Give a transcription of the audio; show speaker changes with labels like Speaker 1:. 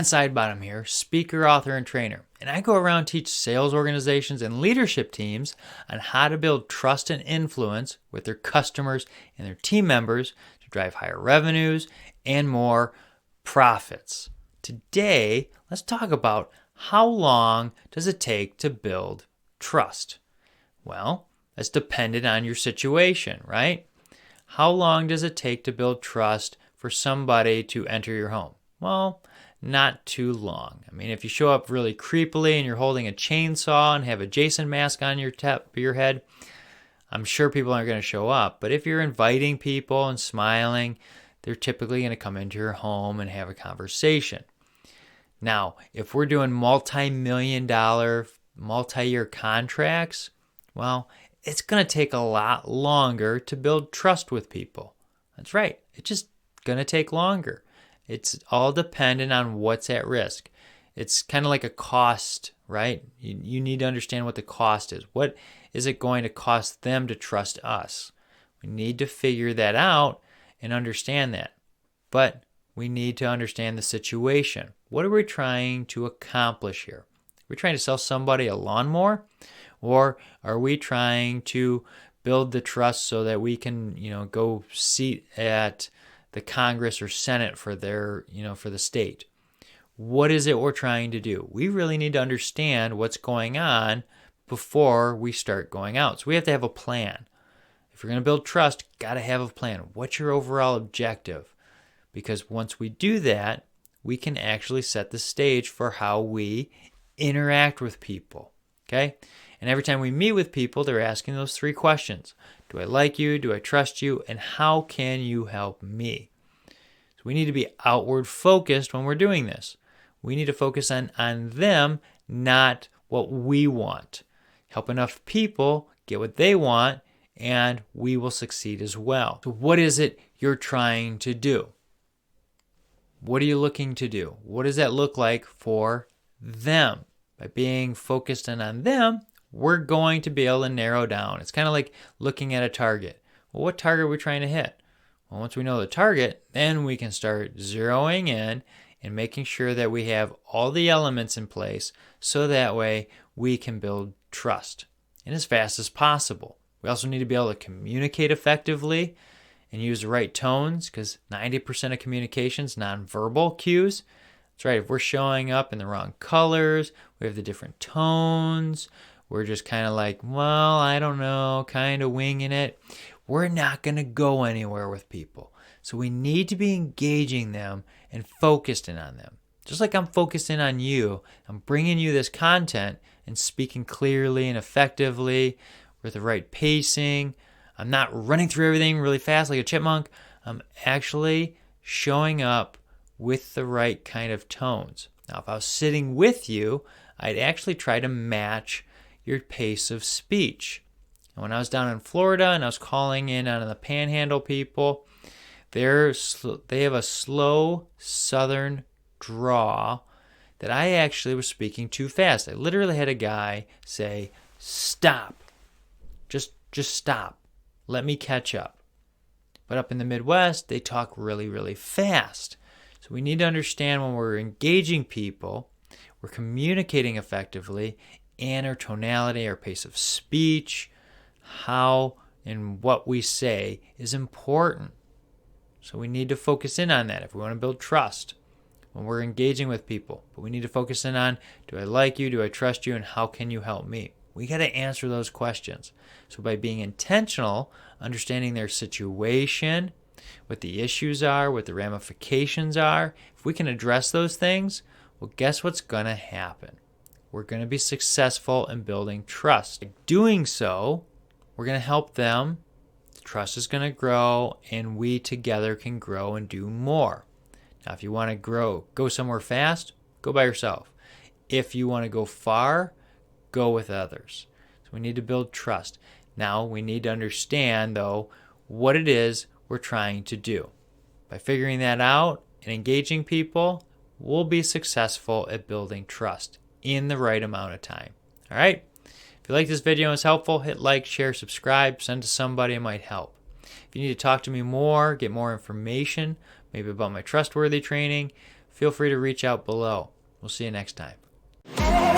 Speaker 1: Kevin Sidebottom here, speaker, author, and trainer. And I go around and teach sales organizations and leadership teams on how to build trust and influence with their customers and their team members to drive higher revenues and more profits. Today, let's talk about how long does it take to build trust? Well, that's dependent on your situation, right? How long does it take to build trust for somebody to enter your home? Well, not too long. I mean, if you show up really creepily and you're holding a chainsaw and have a Jason mask on your head, I'm sure people aren't going to show up. But if you're inviting people and smiling, they're typically going to come into your home and have a conversation. Now, if we're doing multi-million-dollar, multi-year contracts, well, it's going to take a lot longer to build trust with people. That's right. It's just going to take longer. It's all dependent on what's at risk. It's kind of like a cost, right? You need to understand what the cost is. What is it going to cost them to trust us? We need to figure that out and understand that. But we need to understand the situation. What are we trying to accomplish here? Are we trying to sell somebody a lawnmower? Or are we trying to build the trust so that we can, go seat at the Congress or Senate for for the state? What is it we're trying to do? We really need to understand what's going on before we start going out. So we have to have a plan. If you're going to build trust, got to have a plan. What's your overall objective? Because once we do that, we can actually set the stage for how we interact with people. Okay? And every time we meet with people, they're asking those three questions. Do I like you? Do I trust you? And how can you help me? So we need to be outward focused when we're doing this. We need to focus on them, not what we want. Help enough people get what they want, and we will succeed as well. So what is it you're trying to do? What are you looking to do? What does that look like for them? By being focused in on them, we're going to be able to narrow down. It's kind of like looking at a target. Well, what target are we trying to hit? Well, once we know the target, then we can start zeroing in and making sure that we have all the elements in place so that way we can build trust and as fast as possible. We also need to be able to communicate effectively and use the right tones because 90% of communication is nonverbal cues. That's right. If we're showing up in the wrong colors, we have the different tones, we're just kind of like, well, I don't know, kind of winging it, we're not going to go anywhere with people. So we need to be engaging them and focused in on them. Just like I'm focused in on you, I'm bringing you this content and speaking clearly and effectively with the right pacing. I'm not running through everything really fast like a chipmunk. I'm actually showing up with the right kind of tones. Now, if I was sitting with you, I'd actually try to match your pace of speech. And when I was down in Florida and I was calling in on the Panhandle people, they have a slow southern drawl that I actually was speaking too fast. I literally had a guy say, "Stop. Just stop. Let me catch up." But up in the Midwest, they talk really, really fast. So we need to understand when we're engaging people, we're communicating effectively, and our tonality, our pace of speech, how and what we say is important. So we need to focus in on that if we want to build trust when we're engaging with people. But we need to focus in on, do I like you, do I trust you, and how can you help me? We got to answer those questions. So by being intentional, understanding their situation, what the issues are, what the ramifications are, if we can address those things, well, guess what's going to happen? We're going to be successful in building trust. Doing so, we're going to help them. Trust is going to grow, and we together can grow and do more. Now, if you want to go somewhere fast, go by yourself. If you want to go far, go with others. So we need to build trust. Now, we need to understand, though, what it is we're trying to do. By figuring that out and engaging people, we'll be successful at building trust in the right amount of time. All right? If you like this video and it's helpful, hit like, share, subscribe, send it to somebody it might help. If you need to talk to me more, get more information, maybe about my trustworthy training, feel free to reach out below. We'll see you next time.